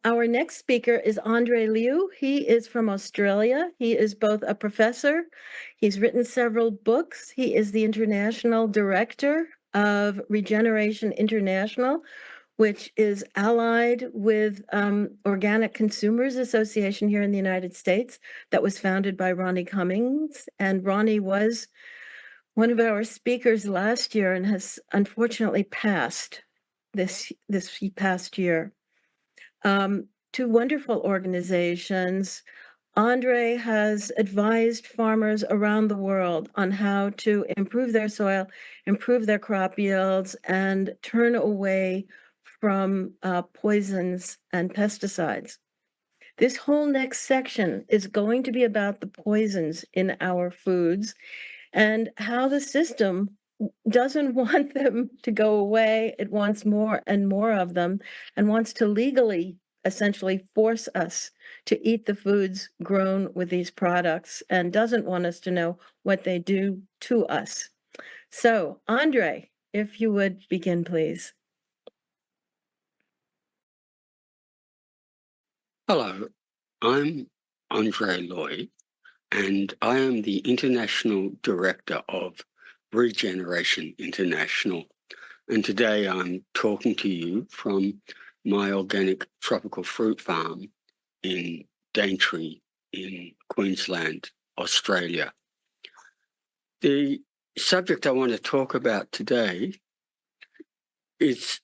Our next speaker is Andre Leu. He is from Australia. He is both a professor, he's written several books. He is the international director of Regeneration International, which is allied with Organic Consumers Association here in the United States, that was founded by Ronnie Cummings. And Ronnie was one of our speakers last year and has unfortunately passed this past year. Two wonderful organizations. Andre has advised farmers around the world on how to improve their soil, improve their crop yields, and turn away from poisons and pesticides. This whole next section is going to be about the poisons in our foods and how the system doesn't want them to go away. It wants more and more of them and wants to legally essentially force us to eat the foods grown with these products and doesn't want us to know what they do to us. So, Andre, if you would begin, please. Hello, I'm Andre Leu, and I am the International Director of Regeneration International. And today I'm talking to you from my organic tropical fruit farm in Daintree in Queensland, Australia. The subject I want to talk about today is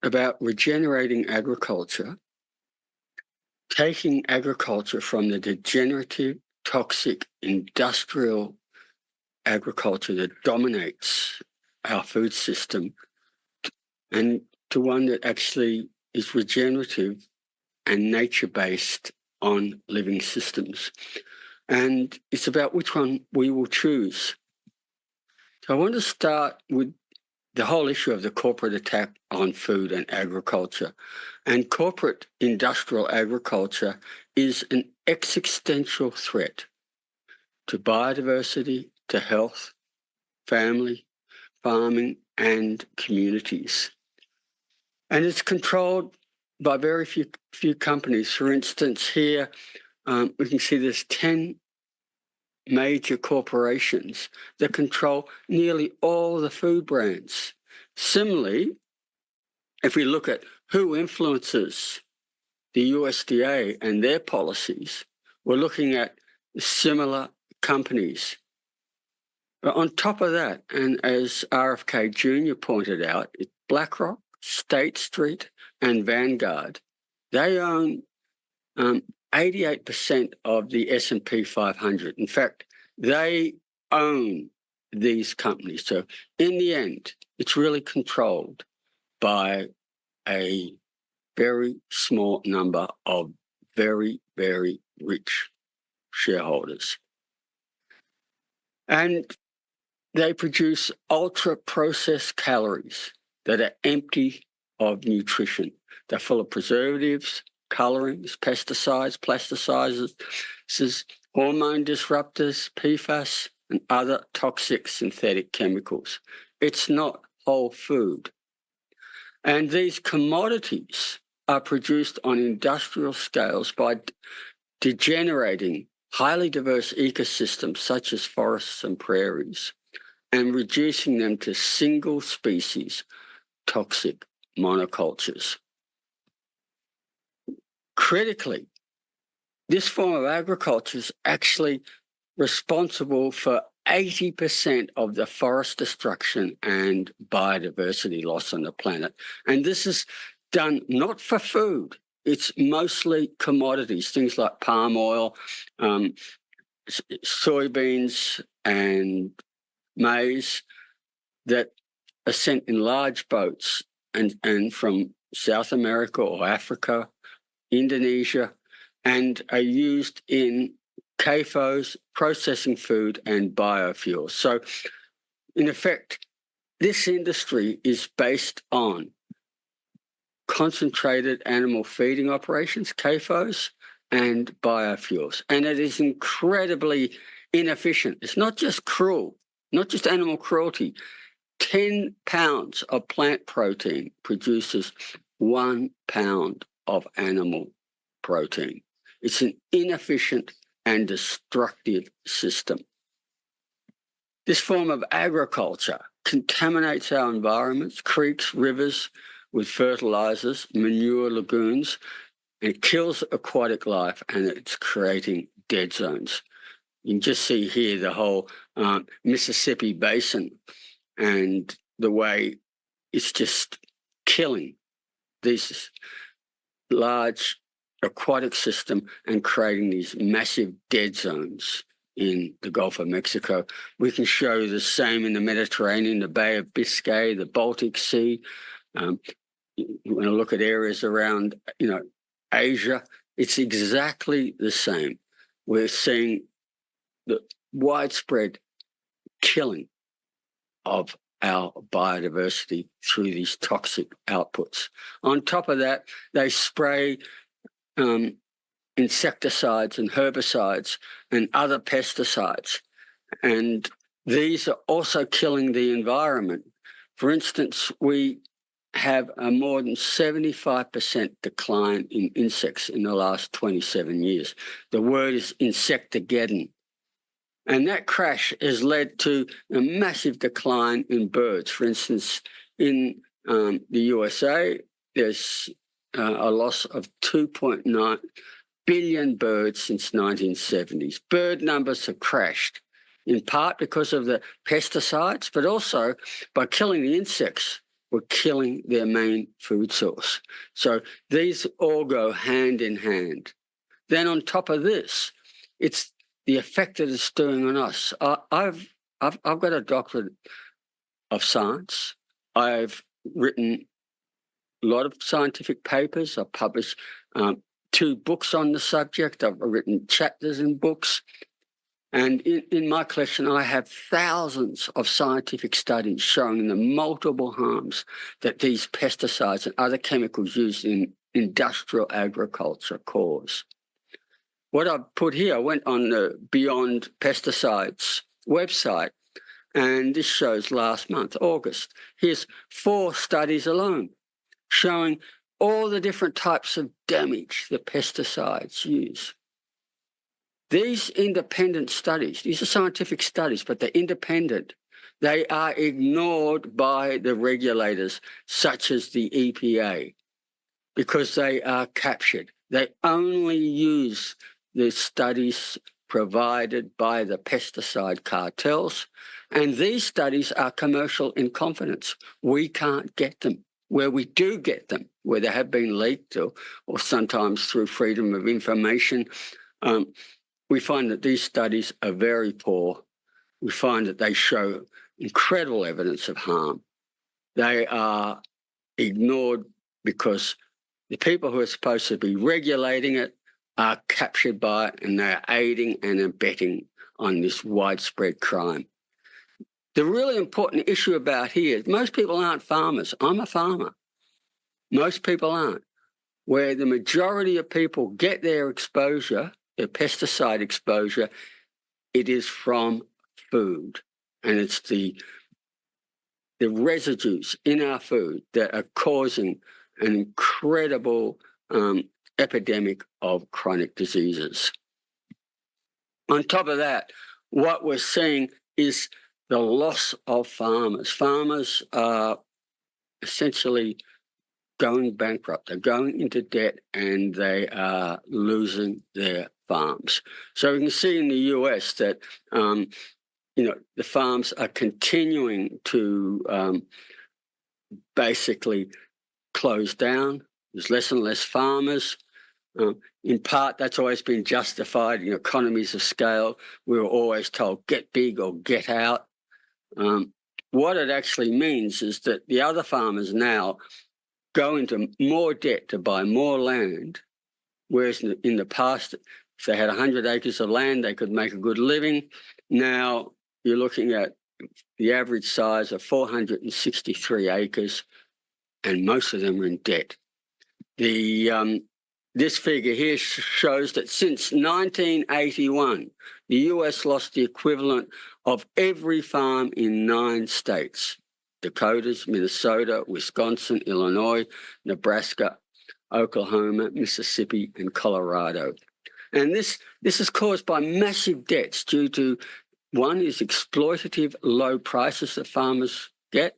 about regenerating agriculture, taking agriculture from the degenerative, toxic, industrial agriculture that dominates our food system and to one that actually is regenerative and nature-based on living systems. And it's about which one we will choose. So I want to start with the whole issue of the corporate attack on food and agriculture. And corporate industrial agriculture is an existential threat to biodiversity, to health, family, farming, and communities. And it's controlled by very few companies. For instance, here we can see there's 10 major corporations that control nearly all the food brands. Similarly, if we look at who influences the USDA and their policies, we're looking at similar companies. But on top of that, and as RFK Jr. pointed out, it's BlackRock, State Street, and Vanguard. They own 88% of the S&P 500. In fact, they own these companies. So in the end, it's really controlled by a very small number of very, very rich shareholders. And they produce ultra-processed calories that are empty of nutrition. They're full of preservatives, colorings, pesticides, plasticizers, hormone disruptors, PFAS, and other toxic synthetic chemicals. It's not whole food. And these commodities are produced on industrial scales by degenerating highly diverse ecosystems such as forests and prairies and reducing them to single species toxic monocultures. Critically, this form of agriculture is actually responsible for 80% of the forest destruction and biodiversity loss on the planet. And this is done not for food. It's mostly commodities, things like palm oil, soybeans, and maize that are sent in large boats and from South America or Africa, Indonesia, and are used in CAFOs, processing food, and biofuels. So, in effect, this industry is based on concentrated animal feeding operations, CAFOs, and biofuels. And it is incredibly inefficient. It's not just cruel, not just animal cruelty. 10 pounds of plant protein produces 1 pound of animal protein. It's an inefficient and destructive system. This form of agriculture contaminates our environments, creeks, rivers with fertilizers, manure lagoons, and kills aquatic life, and it's creating dead zones. You can just see here the whole Mississippi basin and the way it's just killing these large aquatic system and creating these massive dead zones in the Gulf of Mexico. We can show the same in the Mediterranean, the Bay of Biscay, the Baltic Sea. You want to look at areas around, Asia, it's exactly the same. We're seeing the widespread killing of our biodiversity through these toxic outputs. On top of that, they spray insecticides and herbicides and other pesticides. And these are also killing the environment. For instance, we have a more than 75% decline in insects in the last 27 years. The word is insectageddon. And that crash has led to a massive decline in birds. For instance, in the USA, there's a loss of 2.9 billion birds since 1970s. Bird numbers have crashed, in part because of the pesticides, but also by killing the insects, we're killing their main food source. So these all go hand in hand. Then on top of this, it's the effect that it's doing on us. I've got a doctorate of science. I've written a lot of scientific papers. I've published 2 books on the subject. I've written chapters in books. And in my collection, I have thousands of scientific studies showing the multiple harms that these pesticides and other chemicals used in industrial agriculture cause. What I put here, I went on the Beyond Pesticides website, and this shows last month, August. Here's 4 studies alone showing all the different types of damage the pesticides use. These independent studies, these are scientific studies, but they're independent. They are ignored by the regulators, such as the EPA, because they are captured. They only use the studies provided by the pesticide cartels, and these studies are commercial in confidence. We can't get them. Where we do get them, where they have been leaked or sometimes through freedom of information, we find that these studies are very poor. We find that they show incredible evidence of harm. They are ignored because the people who are supposed to be regulating it are captured by it, and they're aiding and abetting on this widespread crime. The really important issue about here, most people aren't farmers. I'm a farmer. Most people aren't. Where the majority of people get their exposure, their pesticide exposure, it is from food. And it's the residues in our food that are causing an incredible epidemic of chronic diseases. On top of that, what we're seeing is the loss of farmers. Farmers are essentially going bankrupt. They're going into debt, and they are losing their farms. So we can see in the US that the farms are continuing to basically close down. There's less and less farmers. In part, that's always been justified in economies of scale. We were always told, get big or get out. What it actually means is that the other farmers now go into more debt to buy more land, whereas in the past, if they had 100 acres of land, they could make a good living. Now you're looking at the average size of 463 acres, and most of them are in debt. This figure here shows that since 1981, the US lost the equivalent of every farm in 9 states: Dakotas, Minnesota, Wisconsin, Illinois, Nebraska. Oklahoma, Mississippi, and Colorado. And this is caused by massive debts due to, one is exploitative low prices that farmers get.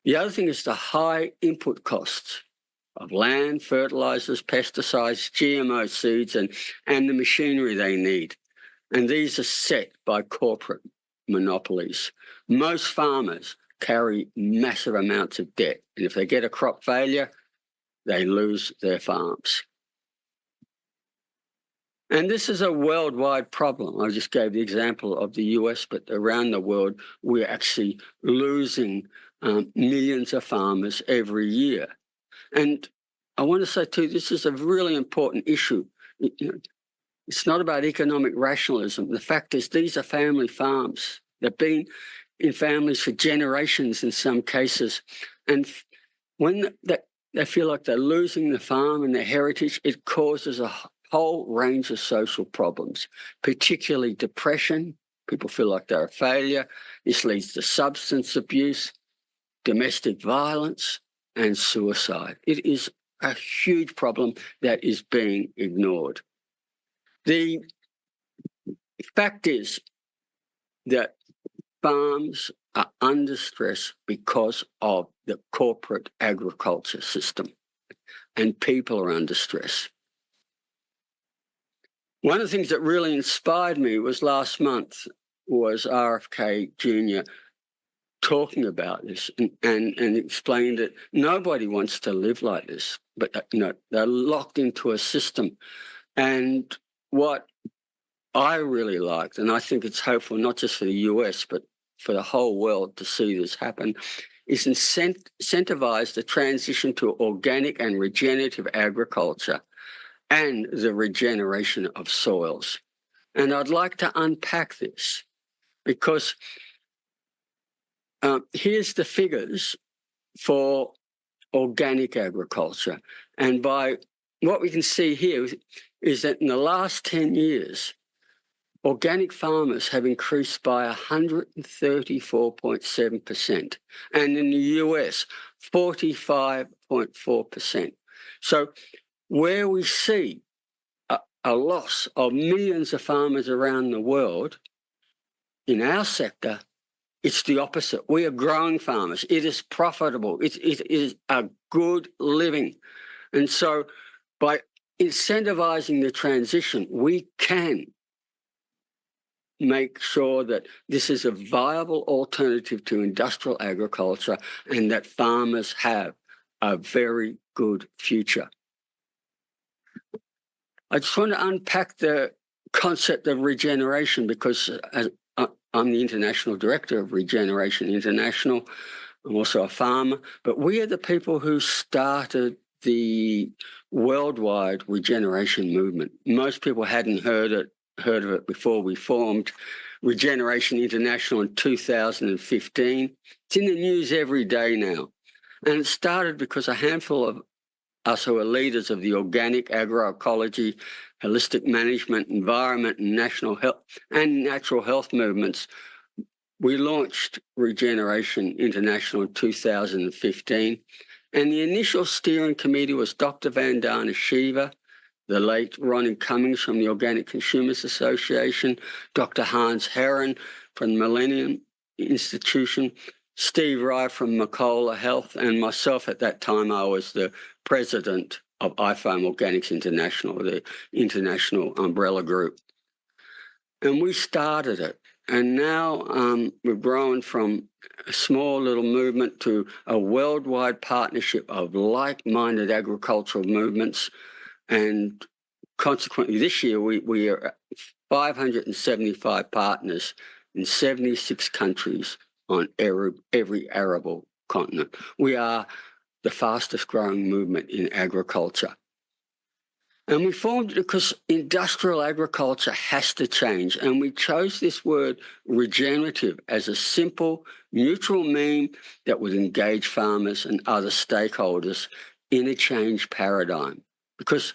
The other thing is the high input costs of land, fertilizers, pesticides, GMO seeds, and the machinery they need. And these are set by corporate monopolies. Most farmers carry massive amounts of debt. And if they get a crop failure, they lose their farms. And this is a worldwide problem. I just gave the example of the US, but around the world, we're actually losing millions of farmers every year. And I want to say too, this is a really important issue. It's not about economic rationalism. The fact is, these are family farms. They've been in families for generations in some cases. And when they feel like they're losing the farm and their heritage, it causes a whole range of social problems, particularly depression. People feel like they're a failure. This leads to substance abuse, domestic violence, and suicide. It is a huge problem that is being ignored. The fact is that farms are under stress because of the corporate agriculture system, and people are under stress. One of the things that really inspired me was last month was RFK Jr. talking about this and explained that nobody wants to live like this, but they're locked into a system. And what I really liked, and I think it's hopeful not just for the US, but for the whole world to see this happen, is incentivize the transition to organic and regenerative agriculture and the regeneration of soils. And I'd like to unpack this because here's the figures for organic agriculture. And by what we can see here is that in the last 10 years, organic farmers have increased by 134.7%, and in the US, 45.4%. So where we see a loss of millions of farmers around the world, in our sector, it's the opposite. We are growing farmers. It is profitable. It is a good living. And so by incentivizing the transition, we can make sure that this is a viable alternative to industrial agriculture and that farmers have a very good future. I just want to unpack the concept of regeneration because I'm the international director of Regeneration International. I'm also a farmer, but we are the people who started the worldwide regeneration movement. Most people hadn't heard of it before we formed Regeneration International in 2015. It's in the news every day now. And it started because a handful of us who are leaders of the organic agroecology, holistic management, environment, and natural health movements, we launched Regeneration International in 2015. And the initial steering committee was Dr. Vandana Shiva, the late Ronnie Cummings from the Organic Consumers Association, Dr. Hans Herren from the Millennium Institution, Steve Rye from Macola Health, and myself at that time. I was the president of iFarm Organics International, the international umbrella group. And we started it. And now we've grown from a small little movement to a worldwide partnership of like-minded agricultural movements. And consequently, this year, we are 575 partners in 76 countries on every arable continent. We are the fastest growing movement in agriculture. And we formed it because industrial agriculture has to change. And we chose this word regenerative as a simple, neutral meme that would engage farmers and other stakeholders in a change paradigm. Because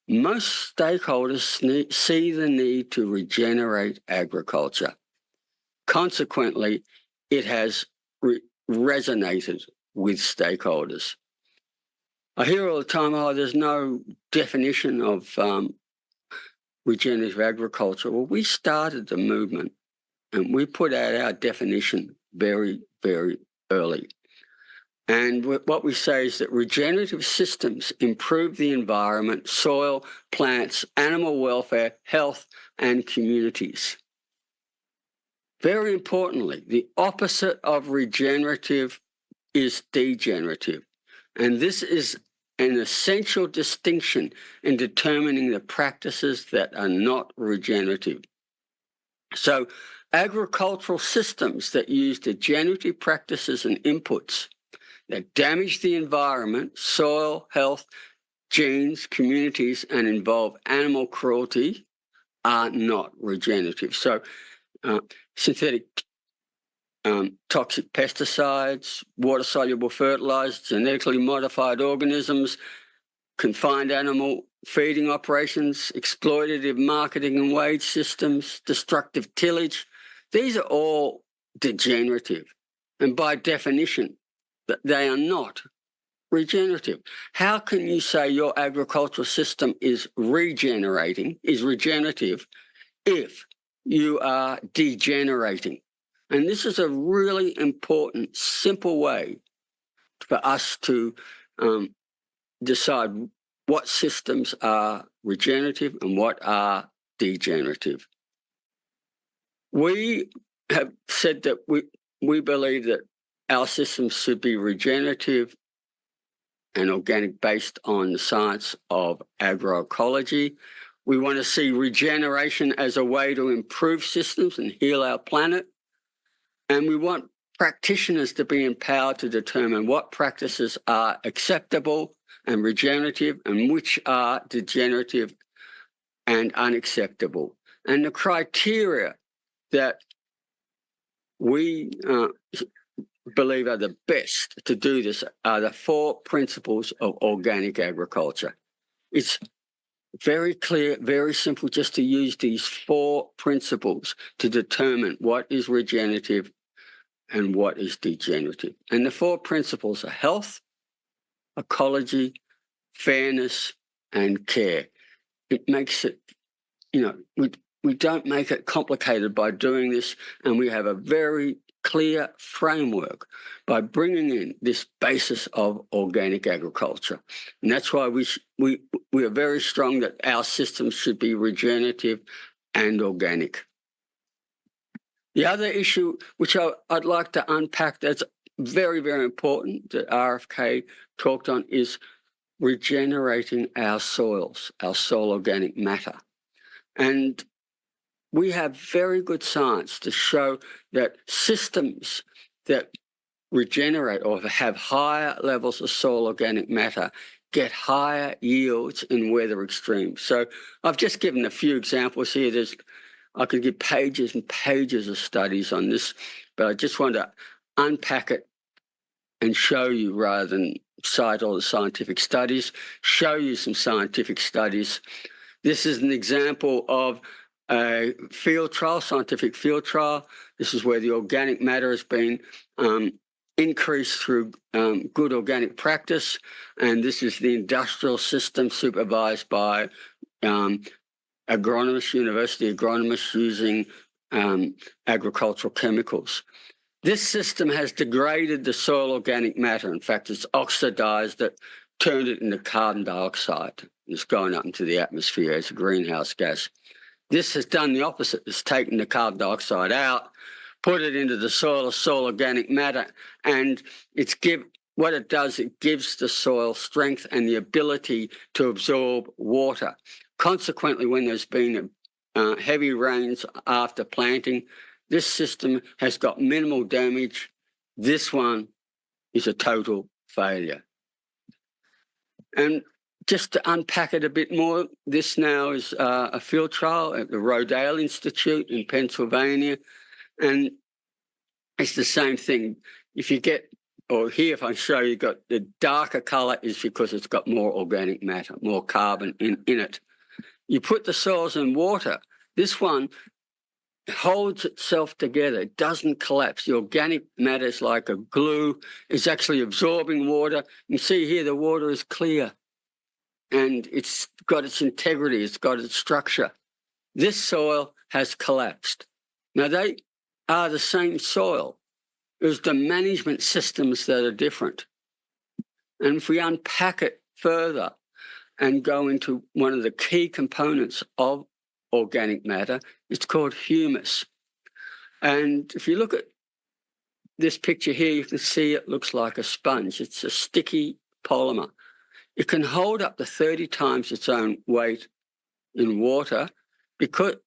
most stakeholders see the need to regenerate agriculture. Consequently, it has resonated with stakeholders. I hear all the time, oh, there's no definition of regenerative agriculture. Well, we started the movement and we put out our definition very, very early. And what we say is that regenerative systems improve the environment, soil, plants, animal welfare, health, and communities. Very importantly, the opposite of regenerative is degenerative. And this is an essential distinction in determining the practices that are not regenerative. So, agricultural systems that use degenerative practices and inputs that damage the environment, soil, health, genes, communities, and involve animal cruelty are not regenerative. So, synthetic toxic pesticides, water-soluble fertilizers, genetically modified organisms, confined animal feeding operations, exploitative marketing and wage systems, destructive tillage, these are all degenerative. And by definition, they are not regenerative. How can you say your agricultural system is regenerative, if you are degenerating? And this is a really important, simple way for us to decide what systems are regenerative and what are degenerative. We have said that we believe that our systems should be regenerative and organic based on the science of agroecology. We want to see regeneration as a way to improve systems and heal our planet. And we want practitioners to be empowered to determine what practices are acceptable and regenerative and which are degenerative and unacceptable. And the criteria that we believe are the best to do this are the 4 principles of organic agriculture. It's very clear, very simple just to use these 4 principles to determine what is regenerative and what is degenerative. And the 4 principles are health, ecology, fairness, and care. It makes it, we don't make it complicated by doing this, and we have a very clear framework by bringing in this basis of organic agriculture. And that's why we are very strong that our systems should be regenerative and organic. The other issue which I'd like to unpack that's very, very important that RFK talked on is regenerating our soils, our soil organic matter. And we have very good science to show that systems that regenerate or have higher levels of soil organic matter get higher yields in weather extremes. So I've just given a few examples here. I could give pages and pages of studies on this, but I just want to unpack it and show you, rather than cite all the scientific studies, show you some scientific studies. This is an example of a field trial, scientific field trial. This is where the organic matter has been increased through good organic practice. And this is the industrial system supervised by agronomists, university agronomists using agricultural chemicals. This system has degraded the soil organic matter. In fact, it's oxidized it, turned it into carbon dioxide. It's going up into the atmosphere as a greenhouse gas. This has done the opposite. It's taken the carbon dioxide out, put it into the soil organic matter, and what it does, it gives the soil strength and the ability to absorb water. Consequently, when there's been heavy rains after planting, this system has got minimal damage. This one is a total failure. And just to unpack it a bit more, this now is a field trial at the Rodale Institute in Pennsylvania. And it's the same thing. If you get, or here if I show you, got the darker color is because it's got more organic matter, more carbon in it. You put the soils in water. This one holds itself together. It doesn't collapse. The organic matter is like a glue. It's actually absorbing water. You see here the water is clear and it's got its integrity. It's got its structure. This soil has collapsed. Now, they are the same soil. It's the management systems that are different. And if we unpack it further and go into one of the key components of organic matter, it's called humus. And if you look at this picture here, you can see it looks like a sponge. It's a sticky polymer. It can hold up to 30 times its own weight in water because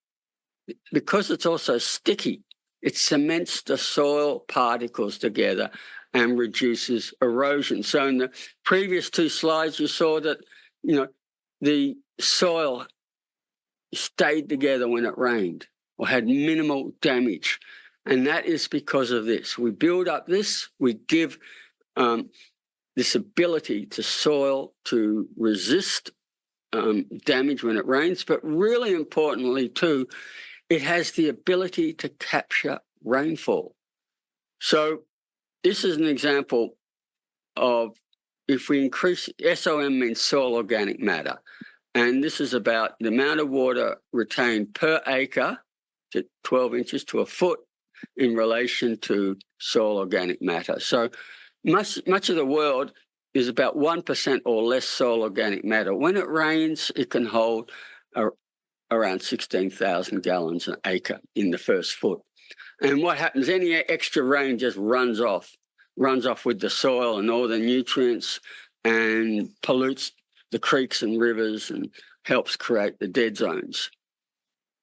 it's also sticky. It cements the soil particles together and reduces erosion. So in the previous two slides, you saw that, the soil stayed together when it rained or had minimal damage. And that is because of this. We build up this, we give this ability to soil to resist damage when it rains, but really importantly too, it has the ability to capture rainfall. So this is an example of if we increase, SOM means soil organic matter, and this is about the amount of water retained per acre to 12 inches to a foot in relation to soil organic matter. So much of the world is about 1% or less soil organic matter. When it rains, it can hold around 16,000 gallons an acre in the first foot. And what happens, any extra rain just runs off with the soil and all the nutrients and pollutes the creeks and rivers and helps create the dead zones.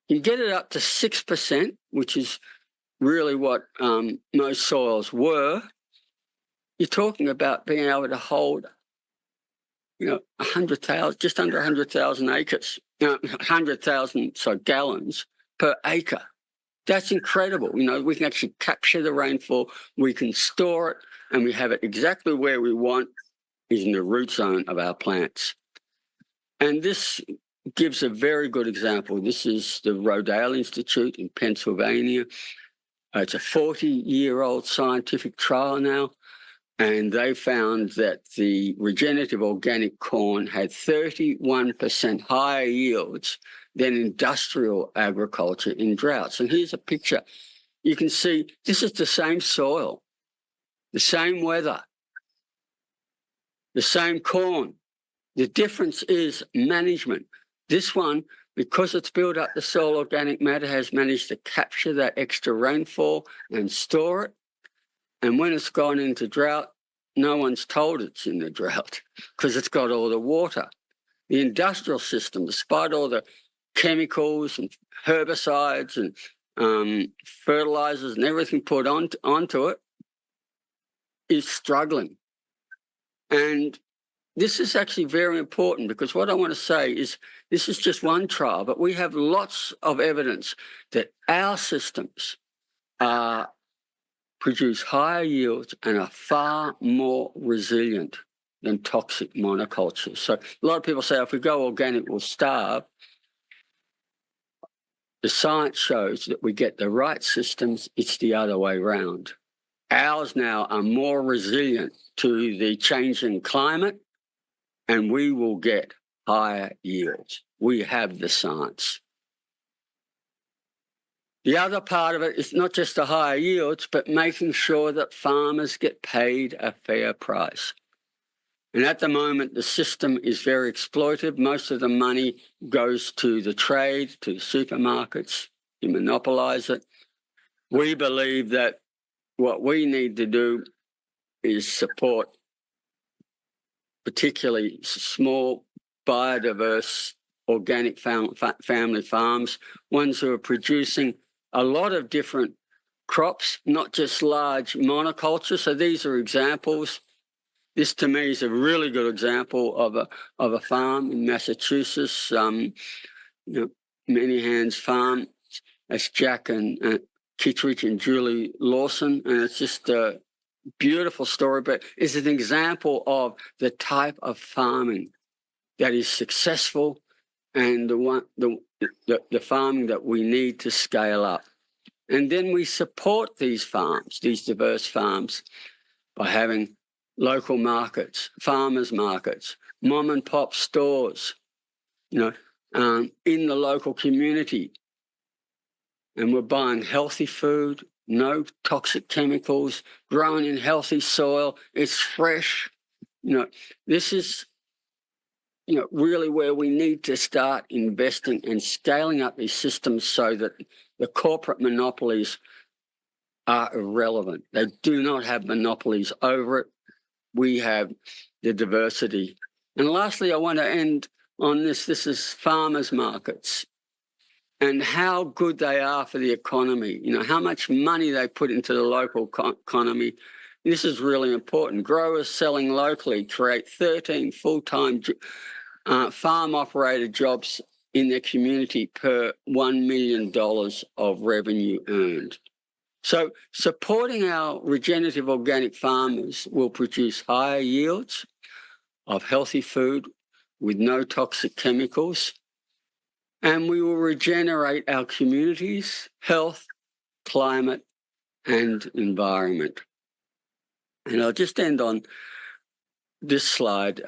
You get it up to 6%, which is really what most soils were. You're talking about being able to hold, 100,000, just under 100,000 acres, 100,000 gallons per acre. That's incredible. We can actually capture the rainfall, we can store it, and we have it exactly where we want, is in the root zone of our plants. And this gives a very good example. This is the Rodale Institute in Pennsylvania. It's a 40-year-old scientific trial now, and they found that the regenerative organic corn had 31% higher yields than industrial agriculture in droughts. And here's a picture. You can see this is the same soil, the same weather, the same corn. The difference is management. This one, because it's built up the soil organic matter, has managed to capture that extra rainfall and store it. And when it's gone into drought, no one's told it's in the drought because it's got all the water. The industrial system, despite all the chemicals and herbicides and fertilizers and everything put onto it, is struggling. And this is actually very important because what I want to say is this is just one trial, but we have lots of evidence that our systems produce higher yields and are far more resilient than toxic monocultures. So a lot of people say if we go organic, we'll starve. The science shows that we get the right systems, it's the other way around. Ours now are more resilient to the changing climate, and we will get higher yields. We have the science. The other part of it is not just the higher yields, but making sure that farmers get paid a fair price. And at the moment, the system is very exploitive. Most of the money goes to the trade, to the supermarkets, to monopolize it. We believe that what we need to do is support particularly small, biodiverse, organic family farms, ones who are producing a lot of different crops, not just large monoculture. So these are examples. This to me is a really good example of a farm in Massachusetts, Many Hands Farm. That's Jack and Kittredge and Julie Lawson, and it's just a beautiful story, but it's an example of the type of farming that is successful and the farming that we need to scale up. And then we support these farms, these diverse farms, by having local markets, farmers markets, mom and pop stores, in the local community. And we're buying healthy food, no toxic chemicals, grown in healthy soil. It's fresh. This is, really where we need to start investing and scaling up these systems so that the corporate monopolies are irrelevant. They do not have monopolies over it. We have the diversity. And lastly, I want to end on this. This is farmers markets and how good they are for the economy, how much money they put into the local economy. This is really important. Growers selling locally create 13 full-time farm-operated jobs in their community per $1 million of revenue earned. So supporting our regenerative organic farmers will produce higher yields of healthy food with no toxic chemicals, and we will regenerate our communities, health, climate, and environment. And I'll just end on this slide.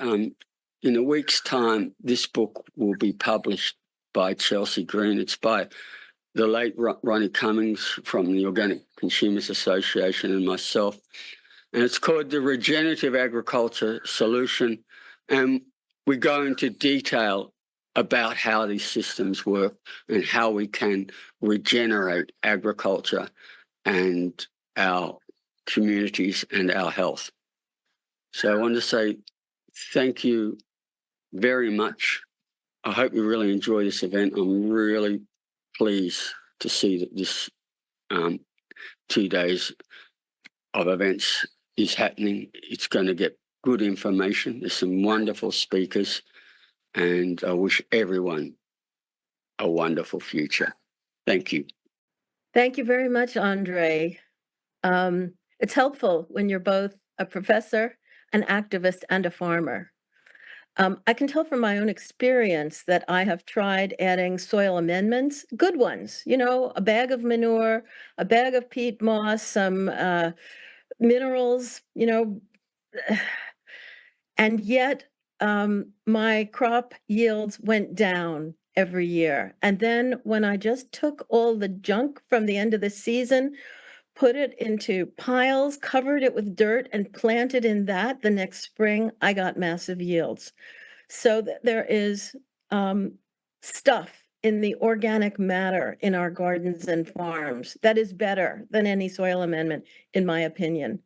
In a week's time, this book will be published by Chelsea Green. It's by the late Ronnie Cummings from the Organic Consumers Association and myself. And it's called The Regenerative Agriculture Solution. And we go into detail about how these systems work and how we can regenerate agriculture and our communities and our health. So I want to say thank you very much. I hope you really enjoy this event. I'm really pleased to see that this 2 days of events is happening. It's going to get good information. There's some wonderful speakers, and I wish everyone a wonderful future. Thank you. Thank you very much, Andre. It's helpful when you're both a professor, an activist, and a farmer. I can tell from my own experience that I have tried adding soil amendments, good ones, a bag of manure, a bag of peat moss, some minerals, and yet my crop yields went down every year. And then when I just took all the junk from the end of the season, put it into piles, covered it with dirt, and planted in that the next spring, I got massive yields. So there is stuff in the organic matter in our gardens and farms that is better than any soil amendment, in my opinion.